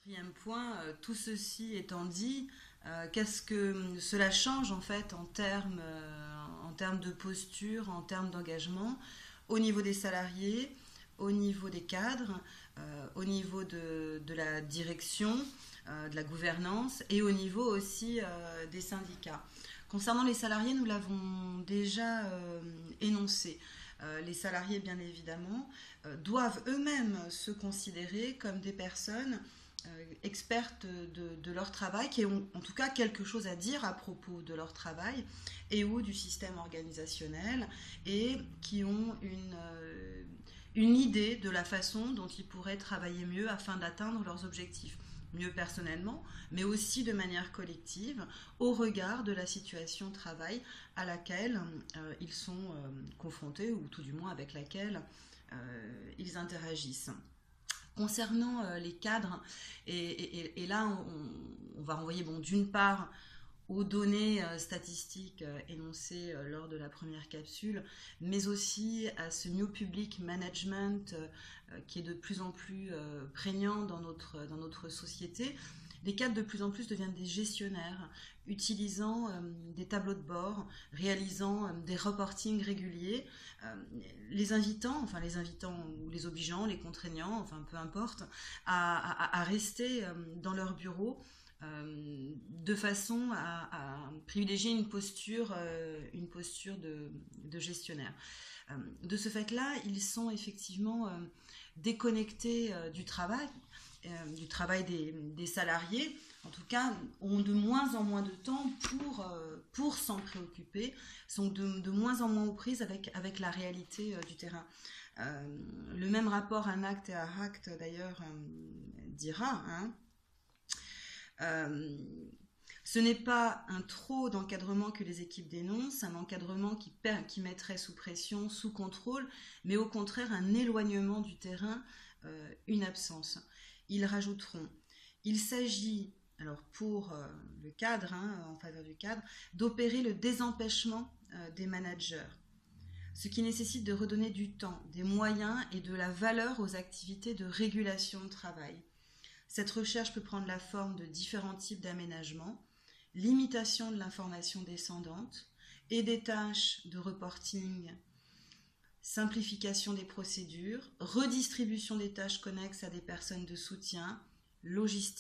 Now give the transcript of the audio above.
Quatrième point, tout ceci étant dit, qu'est-ce que cela change en fait en termes de posture, en termes d'engagement, au niveau des salariés, au niveau des cadres, au niveau de la direction, de la gouvernance et au niveau aussi des syndicats. Concernant les salariés, nous l'avons déjà énoncé. Les salariés, bien évidemment, doivent eux-mêmes se considérer comme des personnes expertes de leur travail, qui ont en tout cas quelque chose à dire à propos de leur travail et ou du système organisationnel, et qui ont une idée de la façon dont ils pourraient travailler mieux afin d'atteindre leurs objectifs. Mieux personnellement, mais aussi de manière collective, au regard de la situation de travail à laquelle ils sont confrontés, ou tout du moins avec laquelle ils interagissent. Concernant les cadres, et là on va renvoyer d'une part aux données statistiques énoncées lors de la première capsule, mais aussi à ce New Public Management qui est de plus en plus prégnant dans notre société. Les cadres de plus en plus deviennent des gestionnaires, utilisant des tableaux de bord, réalisant des reportings réguliers, les invitants ou les obligeant, les contraignant, enfin peu importe, à rester dans leur bureau de façon à privilégier une posture de gestionnaire. De ce fait-là, ils sont effectivement déconnectés du travail des salariés, en tout cas, ont de moins en moins de temps pour s'en préoccuper, sont de moins en moins aux prises avec la réalité du terrain. Le même rapport Un acte et un acte, d'ailleurs, dira, hein, ce n'est pas un trop d'encadrement que les équipes dénoncent, un encadrement qui mettrait sous pression, sous contrôle, mais au contraire un éloignement du terrain, une absence. Ils rajouteront, il s'agit, alors pour le cadre, hein, en faveur du cadre, d'opérer le désempêchement des managers, ce qui nécessite de redonner du temps, des moyens et de la valeur aux activités de régulation de travail. Cette recherche peut prendre la forme de différents types d'aménagements, limitation de l'information descendante et des tâches de reporting, simplification des procédures, redistribution des tâches connexes à des personnes de soutien, logistique.